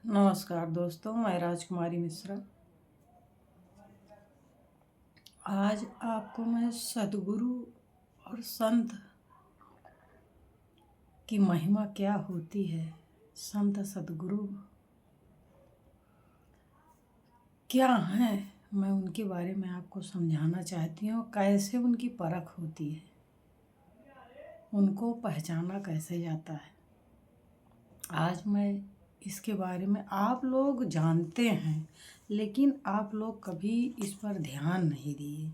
नमस्कार दोस्तों, मैं राजकुमारी मिश्रा। आज आपको मैं सद्गुरु और संत की महिमा क्या होती है, संत सद्गुरु क्या हैं, मैं उनके बारे में आपको समझाना चाहती हूँ। कैसे उनकी परख होती है, उनको पहचाना कैसे जाता है। आज मैं इसके बारे में, आप लोग जानते हैं लेकिन आप लोग कभी इस पर ध्यान नहीं दिए,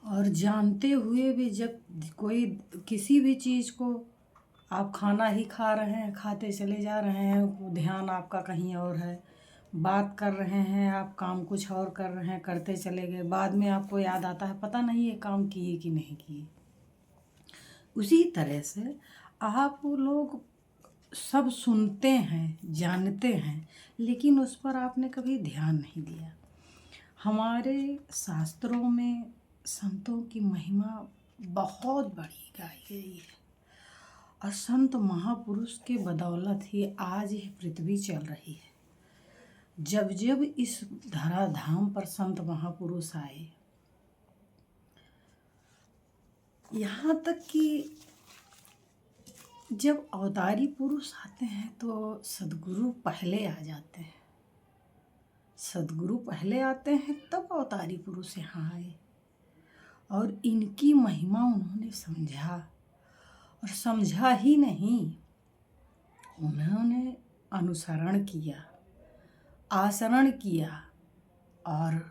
और जानते हुए भी जब कोई किसी भी चीज़ को आप खाना ही खा रहे हैं, खाते चले जा रहे हैं, वो ध्यान आपका कहीं और है। बात कर रहे हैं आप, काम कुछ और कर रहे हैं, करते चले गए, बाद में आपको याद आता है पता नहीं ये काम किए कि नहीं किए। उसी तरह से आप लोग सब सुनते हैं, जानते हैं, लेकिन उस पर आपने कभी ध्यान नहीं दिया। हमारे शास्त्रों में संतों की महिमा बहुत बड़ी गाई गई है, और संत महापुरुष के बदौलत ही आज यह पृथ्वी चल रही है। जब जब इस धराधाम पर संत महापुरुष आए, यहाँ तक कि जब अवतारी पुरुष आते हैं तो सद्गुरु पहले आ जाते हैं। सद्गुरु पहले आते हैं तब अवतारी पुरुष यहाँ आए, और इनकी महिमा उन्होंने समझा। और समझा ही नहीं, उन्होंने अनुसरण किया, आचरण किया। और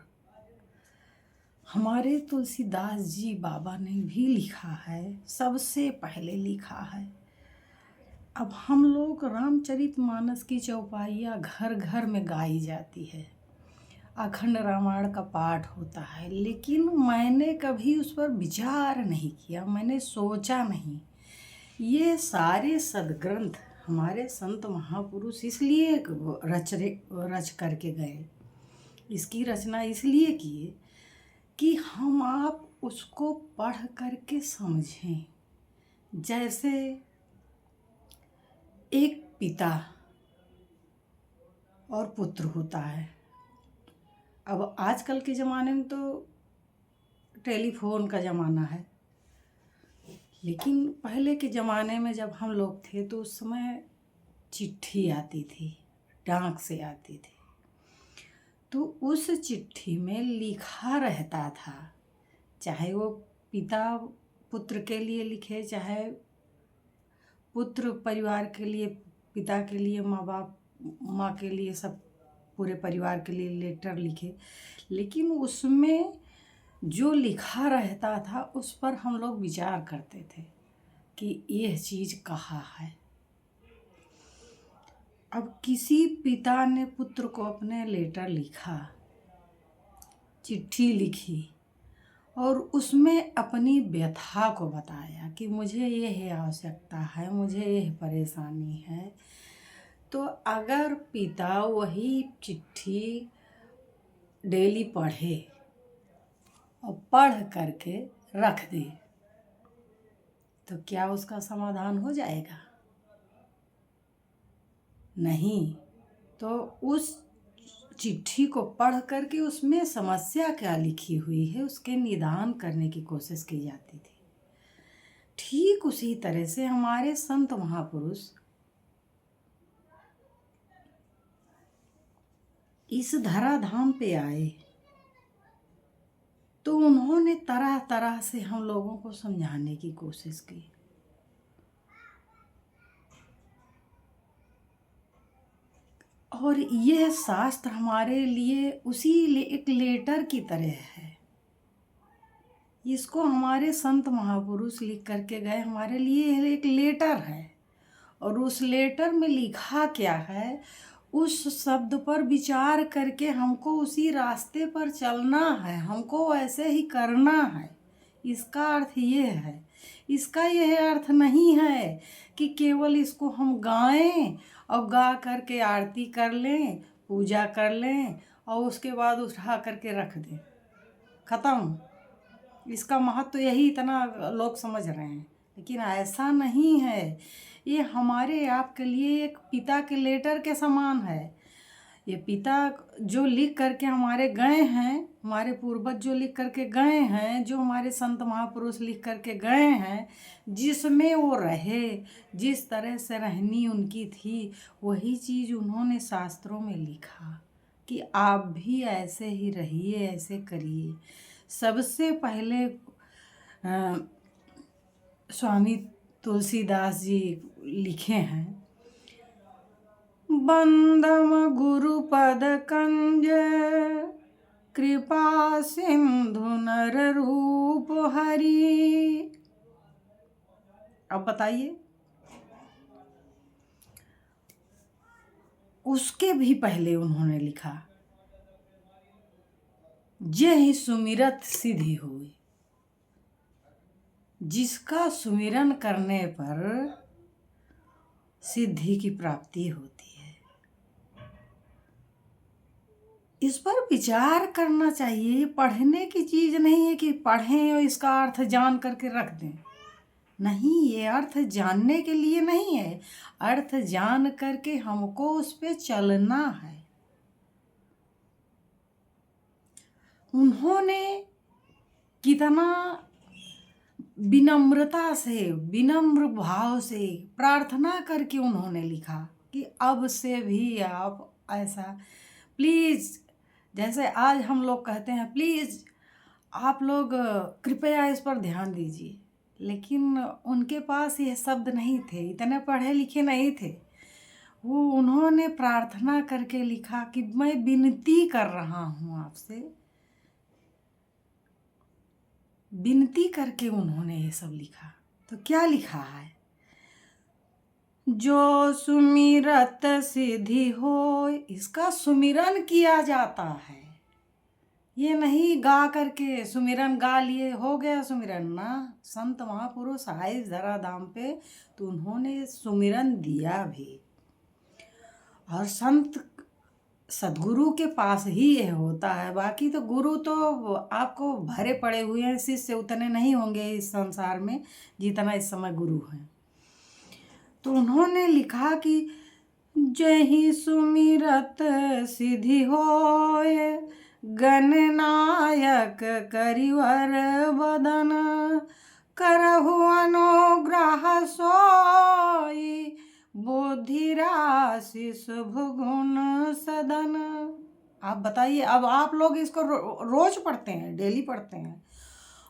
हमारे तुलसीदास जी बाबा ने भी लिखा है, सबसे पहले लिखा है। अब हम लोग रामचरितमानस की चौपाइयाँ घर घर में गाई जाती है, अखंड रामायण का पाठ होता है, लेकिन मैंने कभी उस पर विचार नहीं किया, मैंने सोचा नहीं। ये सारे सद्ग्रंथ हमारे संत महापुरुष इसलिए रच करके गए, इसकी रचना इसलिए किए कि हम आप उसको पढ़ करके समझें। जैसे एक पिता और पुत्र होता है। अब आजकल के ज़माने में तो टेलीफोन का ज़माना है, लेकिन पहले के ज़माने में जब हम लोग थे तो उस समय चिट्ठी आती थी, डाक से आती थी। तो उस चिट्ठी में लिखा रहता था, चाहे वो पिता पुत्र के लिए लिखे, चाहे पुत्र परिवार के लिए, पिता के लिए, माँ बाप माँ के लिए, सब पूरे परिवार के लिए लेटर लिखे, लेकिन उसमें जो लिखा रहता था उस पर हम लोग विचार करते थे कि यह चीज़ कहाँ है। अब किसी पिता ने पुत्र को अपने लेटर लिखा, चिट्ठी लिखी, और उसमें अपनी व्यथा को बताया कि मुझे यह आवश्यकता है, मुझे यह परेशानी है। तो अगर पिता वही चिट्ठी डेली पढ़े और पढ़ करके रख दे, तो क्या उसका समाधान हो जाएगा? नहीं। तो उस चिट्ठी को पढ़ करके उसमें समस्या क्या लिखी हुई है उसके निदान करने की कोशिश की जाती थी। ठीक उसी तरह से हमारे संत महापुरुष इस धराधाम पे आए तो उन्होंने तरह तरह से हम लोगों को समझाने की कोशिश की। और यह शास्त्र हमारे लिए एक लेटर की तरह है। इसको हमारे संत महापुरुष लिख करके गए, हमारे लिए एक लेटर है। और उस लेटर में लिखा क्या है, उस शब्द पर विचार करके हमको उसी रास्ते पर चलना है, हमको ऐसे ही करना है। इसका अर्थ ये है। इसका यह अर्थ नहीं है कि केवल इसको हम गाएं और गा करके आरती कर लें, पूजा कर लें और उसके बाद उठा करके रख दें, ख़त्म। इसका महत्व यही इतना लोग समझ रहे हैं, लेकिन ऐसा नहीं है। ये हमारे आपके लिए एक पिता के लेटर के समान है। ये पिता जो लिख करके हमारे गए हैं, हमारे पूर्वज जो लिख करके गए हैं, जो हमारे संत महापुरुष लिख करके गए हैं, जिसमें वो रहे, जिस तरह से रहनी उनकी थी, वही चीज़ उन्होंने शास्त्रों में लिखा कि आप भी ऐसे ही रहिए, ऐसे करिए। सबसे पहले स्वामी तुलसीदास जी लिखे हैं, बंदम गुरुपद कंज कृपा सिंधु नर रूप हरि। अब बताइए, उसके भी पहले उन्होंने लिखा, जे ही सुमिरत सिद्धि हुई। जिसका सुमिरन करने पर सिद्धि की प्राप्ति होती है। इस पर विचार करना चाहिए। ये पढ़ने की चीज़ नहीं है कि पढ़ें और इसका अर्थ जान करके रख दें। नहीं, ये अर्थ जानने के लिए नहीं है, अर्थ जान करके हमको उस पे चलना है। उन्होंने कितना विनम्रता से, विनम्र भाव से प्रार्थना करके उन्होंने लिखा कि अब से भी आप ऐसा प्लीज़, जैसे आज हम लोग कहते हैं प्लीज़ आप लोग कृपया इस पर ध्यान दीजिए, लेकिन उनके पास ये शब्द नहीं थे, इतने पढ़े लिखे नहीं थे। वो उन्होंने प्रार्थना करके लिखा कि मैं विनती कर रहा हूँ आपसे, विनती करके उन्होंने ये सब लिखा। तो क्या लिखा है, जो सुमिरत सिद्धि हो, इसका सुमिरन किया जाता है। ये नहीं गा करके सुमिरन गा लिए हो गया सुमिरन ना। संत महापुरुष आए जरा दाम पे तो उन्होंने सुमिरन दिया भी। और संत सदगुरु के पास ही ये होता है। बाकी तो गुरु तो आपको भरे पड़े हुए हैं, शिष्य उतने नहीं होंगे इस संसार में जितना इस समय गुरु हैं। तो उन्होंने लिखा कि जहि सुमिरत सिद्धि होय, गणनायक करिवर बदन, करहु अनुग्रह सोई, बुद्धि राशि शुभ गुण सदन। आप बताइए, अब आप लोग इसको रोज पढ़ते हैं, डेली पढ़ते हैं।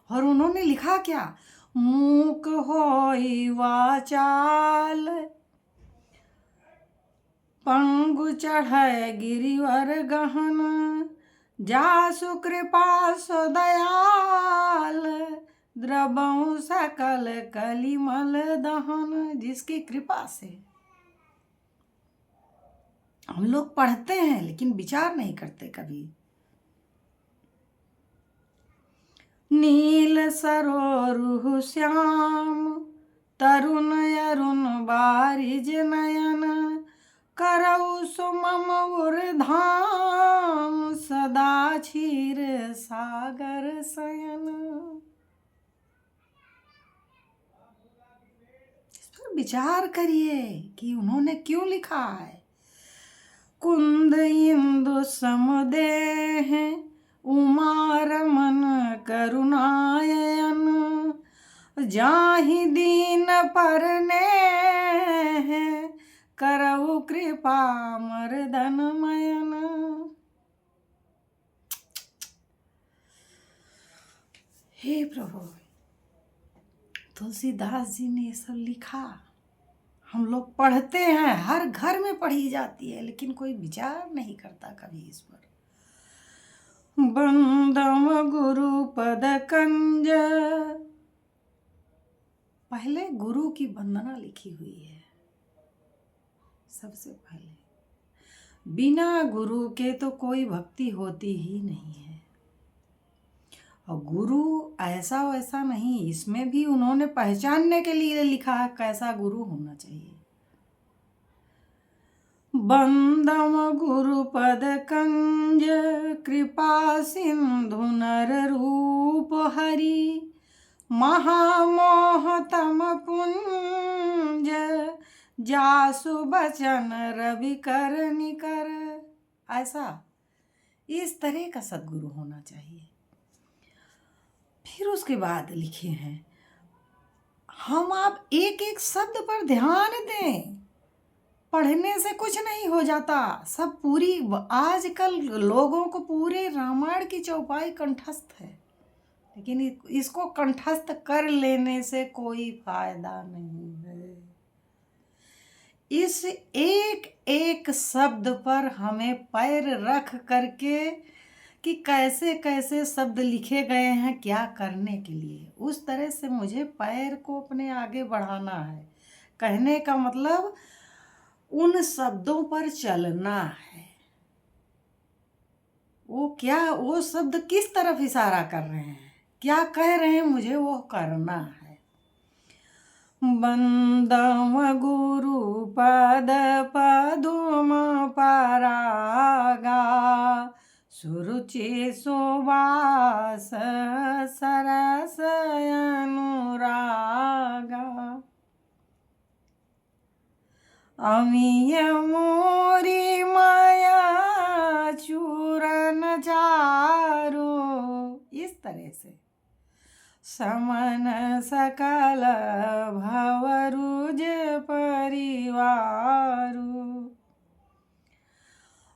और उन्होंने लिखा क्या, मूक होई वाचाल, पंगु चढ़य गिरिवर गहन, जासु कृपा सो दयाल, द्रवहु सकल कलिमल दहन। जिसकी कृपा से हम लोग पढ़ते हैं लेकिन विचार नहीं करते कभी। नील सरोरुह श्याम, तरुण अरुण बारिज नयन, करऊ सुमम धाम, सदा क्षीर सागर शयन। इस पर विचार करिए कि उन्होंने क्यों लिखा है। कुंद इंदु समुदेह, उमा रमन करुणायन, जाहि दीन परने, करऊ कृपा मर्दन मयन। हे प्रभु, तुलसीदास जी ने ये सब लिखा। हम लोग पढ़ते हैं, हर घर में पढ़ी जाती है, लेकिन कोई विचार नहीं करता कभी इस पर। बंदम गुरु पद कंज, पहले गुरु की वंदना लिखी हुई है। सबसे पहले बिना गुरु के तो कोई भक्ति होती ही नहीं है। और गुरु ऐसा वैसा नहीं, इसमें भी उन्होंने पहचानने के लिए लिखा है कैसा गुरु होना चाहिए। बंदम गुरु पद कंज, कृपा सिंधु नर रूप हरि, महामोह तम पुंज, जासु बचन रवि कर निकर। ऐसा इस तरह का सद्गुरु होना चाहिए। फिर उसके बाद लिखे हैं, हम आप एक एक शब्द पर ध्यान दें। पढ़ने से कुछ नहीं हो जाता। सब पूरी आजकल लोगों को पूरे रामायण की चौपाई कंठस्थ है, लेकिन इसको कंठस्थ कर लेने से कोई फायदा नहीं है। इस एक एक शब्द पर हमें पैर रख करके कि कैसे कैसे शब्द लिखे गए हैं क्या करने के लिए, उस तरह से मुझे पैर को अपने आगे बढ़ाना है। कहने का मतलब उन शब्दों पर चलना है। वो शब्द किस तरफ इशारा कर रहे हैं, क्या कह रहे हैं, मुझे वो करना है। बंदम गुरु पद पदुम परागा, सुरुचि सुवास सरस अनुरागा। अमीय मोरी माया चूरन चारो। इस तरह से समन सकल भवरुज परिवारु।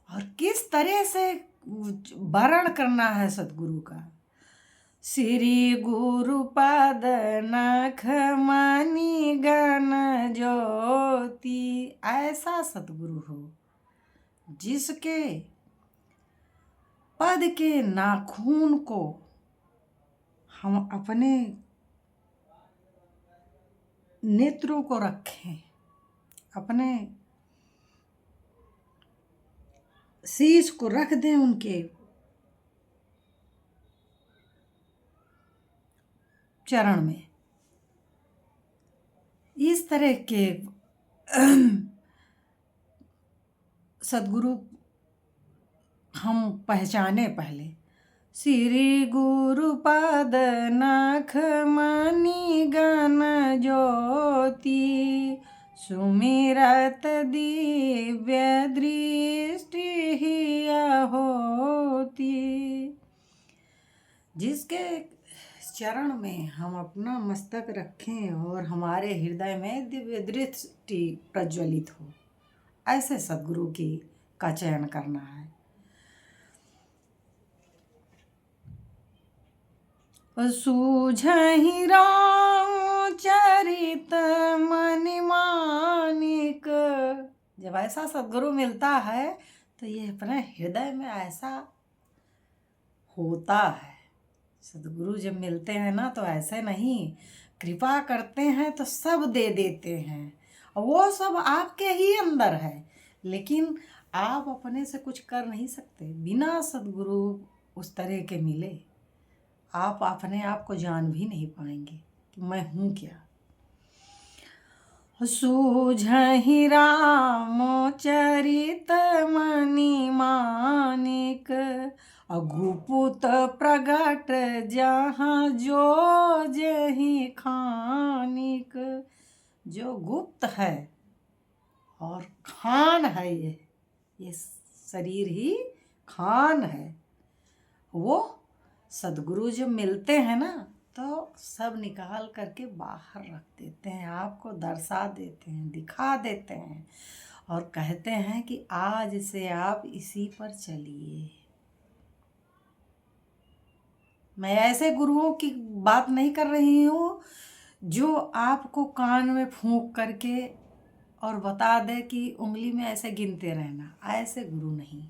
और किस तरह से वर्ण करना है सतगुरु का। श्री गुरु पद नख मणि गण ज्योति। ऐसा सतगुरु हो जिसके पद के नाखून को हम अपने नेत्रों को रखें, अपने शीश को रख दें उनके चरण में। इस तरह के सद्गुरु हम पहचाने पहले। श्री गुरु पद नख मणि गण ज्योति, सुमिरत दिव्य दृष्टि हिया होती। जिसके चरण में हम अपना मस्तक रखें और हमारे हृदय में दिव्य दृष्टि प्रज्वलित हो, ऐसे सद्गुरु का चयन करना है। सूझहि राम चरित मनि मानिक। जब ऐसा सद्गुरु मिलता है तो ये अपने हृदय में ऐसा होता है। सद्गुरु जब मिलते हैं ना तो ऐसे नहीं, कृपा करते हैं तो सब दे देते हैं, वो सब आपके ही अंदर है, लेकिन आप अपने से कुछ कर नहीं सकते। बिना सद्गुरु उस तरह के मिले आप अपने आप को जान भी नहीं पाएंगे कि मैं हूँ क्या। सूझहि राम चरित मणि मानिक, अगुपुत प्रगट जहाँ जो जही खानिक। जो गुप्त है और खान है, ये शरीर ही खान है। वो सद्गुरु जब मिलते हैं ना तो सब निकाल करके बाहर रख देते हैं, आपको दर्शा देते हैं, दिखा देते हैं और कहते हैं कि आज से आप इसी पर चलिए। मैं ऐसे गुरुओं की बात नहीं कर रही हूँ जो आपको कान में फूंक करके और बता दे कि उंगली में ऐसे गिनते रहना। ऐसे गुरु नहीं,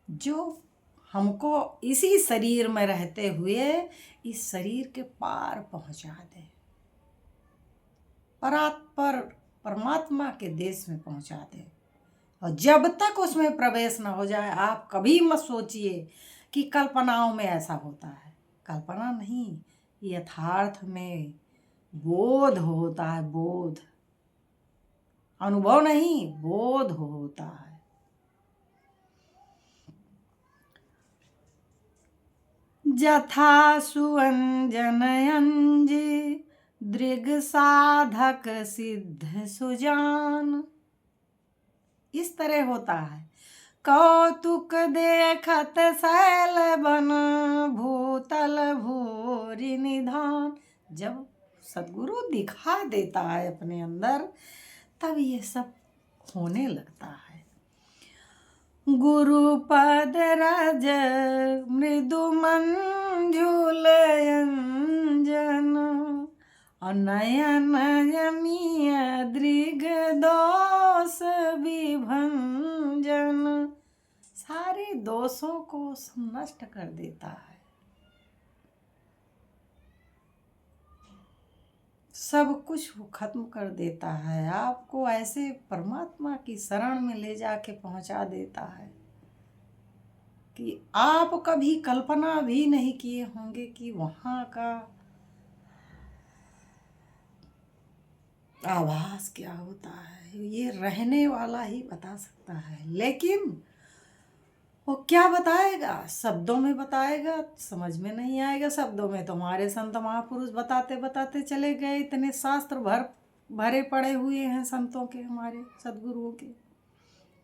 जो हमको इसी शरीर में रहते हुए इस शरीर के पार पहुंचा दे, परात्पर परमात्मा के देश में पहुंचा दे। और जब तक उसमें प्रवेश न हो जाए आप कभी मत सोचिए कि कल्पनाओं में ऐसा होता है। कल्पना नहीं, यथार्थ में बोध होता है। बोध, अनुभव नहीं, बोध होता है। जथा सुअंजन अंजे दृग साधक सिद्ध सुजान। इस तरह होता है। कौतुक देखत शैल बन भूतल भूरि निधान। जब सदगुरु दिखा देता है अपने अंदर, तब ये सब होने लगता है। गुरु पद रज मृदु मंजुल अंजन, नयन यमीय दृग दोष विभंजन। सारे दोषों को नष्ट कर देता है, सब कुछ वो खत्म कर देता है। आपको ऐसे परमात्मा की शरण में ले जाके पहुंचा देता है कि आप कभी कल्पना भी नहीं किए होंगे कि वहाँ का आभास क्या होता है। ये रहने वाला ही बता सकता है, लेकिन वो क्या बताएगा, शब्दों में बताएगा, समझ में नहीं आएगा। शब्दों में तो हमारे संत महापुरुष बताते बताते चले गए। इतने शास्त्र भरे पड़े हुए हैं संतों के, हमारे सदगुरुओं के,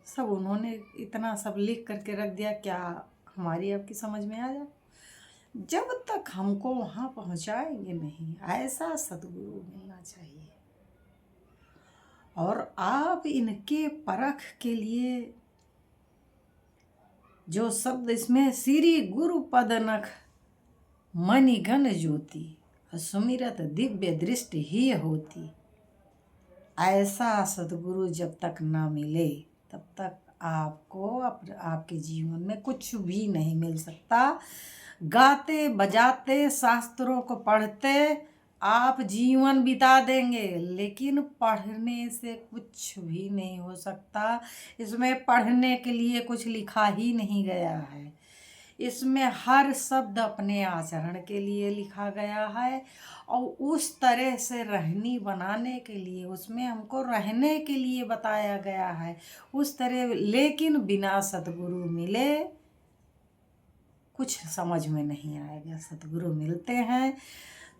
सब उन्होंने इतना सब लिख करके रख दिया। क्या हमारी आपकी समझ में आ जाए? जब तक हमको वहाँ पहुँचाएंगे नहीं, ऐसा सदगुरु मिलना चाहिए। और आप इनके परख के लिए जो शब्द इसमें, श्री गुरु पद नख मणिगण ज्योति, सुमिरत दिव्य दृष्टि ही होती। ऐसा सदगुरु जब तक ना मिले, तब तक आपको आपके जीवन में कुछ भी नहीं मिल सकता। गाते बजाते शास्त्रों को पढ़ते आप जीवन बिता देंगे, लेकिन पढ़ने से कुछ भी नहीं हो सकता। इसमें पढ़ने के लिए कुछ लिखा ही नहीं गया है। इसमें हर शब्द अपने आचरण के लिए लिखा गया है, और उस तरह से रहनी बनाने के लिए, उसमें हमको रहने के लिए बताया गया है उस तरह। लेकिन बिना सतगुरु मिले कुछ समझ में नहीं आएगा। सतगुरु मिलते हैं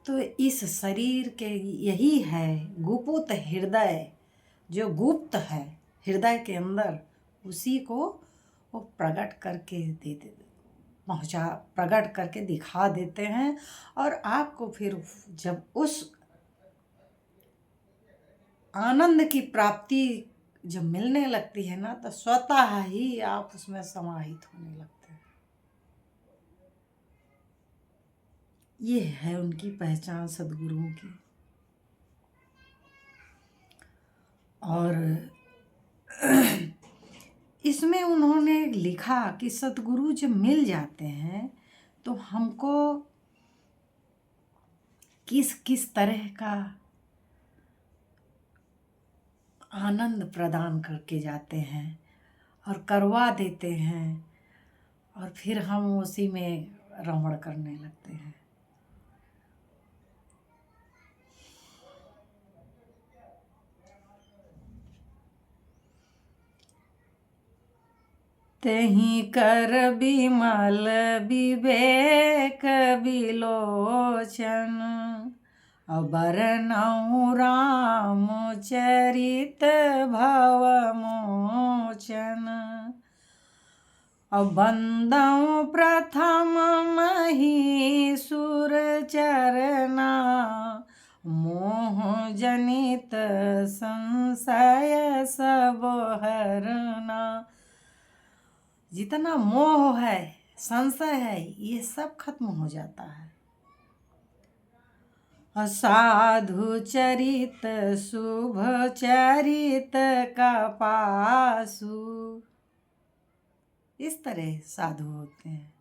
तो इस शरीर के यही है गुप्त हृदय, जो गुप्त है हृदय के अंदर, उसी को वो प्रकट करके प्रकट करके दिखा देते हैं। और आपको फिर जब उस आनंद की प्राप्ति जब मिलने लगती है ना, तो स्वतः ही आप उसमें समाहित होने लगते हैं। ये है उनकी पहचान सदगुरुओं की। और इसमें उन्होंने लिखा कि सदगुरु जब मिल जाते हैं तो हमको किस किस तरह का आनंद प्रदान करके जाते हैं और करवा देते हैं, और फिर हम उसी में रमण करने लगते हैं। तेहि कर बिमल विवेक विलोचन, बरनउँ राम चरित भव मोचन। बंदउँ प्रथम महीसुर चरना, मोह जनित संशय सब हरना। जितना मोह है, संशय है, ये सब खत्म हो जाता है। साधु चरित शुभ चरित का पासु, इस तरह साधु होते हैं।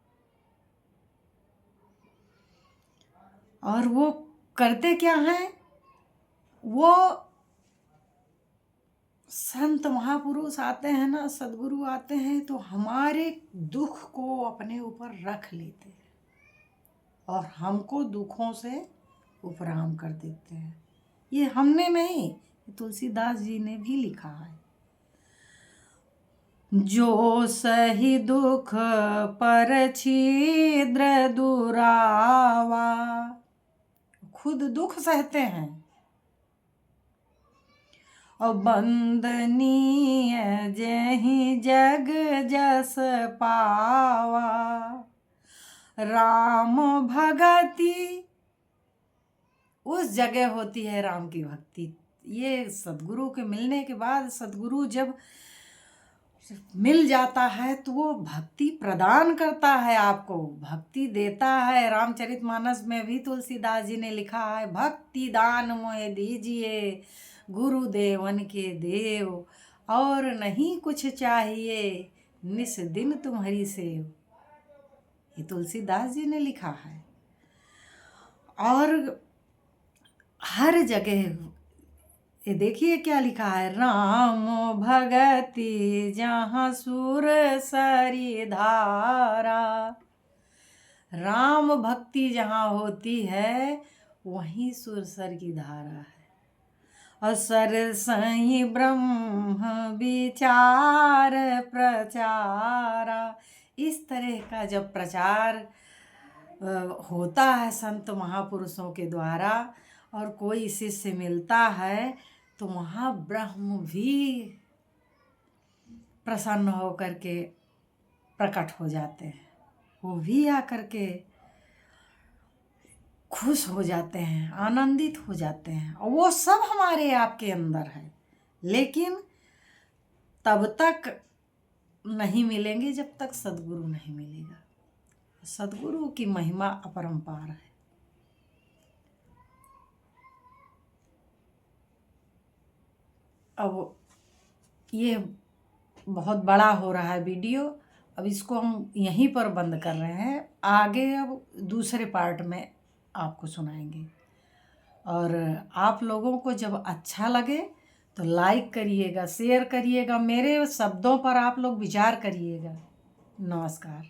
और वो करते क्या हैं? वो संत महापुरुष आते हैं ना, सदगुरु आते हैं, तो हमारे दुख को अपने ऊपर रख लेते हैं और हमको दुखों से उपराम कर देते हैं। ये हमने नहीं, तुलसीदास जी ने भी लिखा है। जो सही दुख पर छिद्र दुरावा, खुद दुख सहते हैं। और बंदनीय जेहि जग जस पावा, राम भगति उस जगह होती है राम की भक्ति। ये सदगुरु के मिलने के बाद, सदगुरु जब मिल जाता है तो वो भक्ति प्रदान करता है, आपको भक्ति देता है। रामचरितमानस में भी तुलसीदास जी ने लिखा है, भक्ति दान मोहे दीजिए गुरुदेवन के देव, और नहीं कुछ चाहिए निस दिन तुम्हारी सेव। ये तुलसीदास जी ने लिखा है। और हर जगह ये देखिए क्या लिखा है, राम भगति जहाँ सुर सरी धारा। राम भक्ति जहाँ होती है वहीं सुरसर की धारा है। और सरसई ब्रह्म विचार प्रचारा। इस तरह का जब प्रचार होता है संत महापुरुषों के द्वारा, और कोई शिष्य मिलता है तो वहाँ ब्रह्म भी प्रसन्न होकर के प्रकट हो जाते हैं। वो भी आकर के खुश हो जाते हैं, आनंदित हो जाते हैं। और वो सब हमारे आपके अंदर है, लेकिन तब तक नहीं मिलेंगे जब तक सद्गुरु नहीं मिलेगा। सद्गुरु की महिमा अपरंपार है। अब ये बहुत बड़ा हो रहा है वीडियो, अब इसको हम यहीं पर बंद कर रहे हैं। आगे अब दूसरे पार्ट में आपको सुनाएंगे। और आप लोगों को जब अच्छा लगे तो लाइक करिएगा, शेयर करिएगा, मेरे शब्दों पर आप लोग विचार करिएगा। नमस्कार।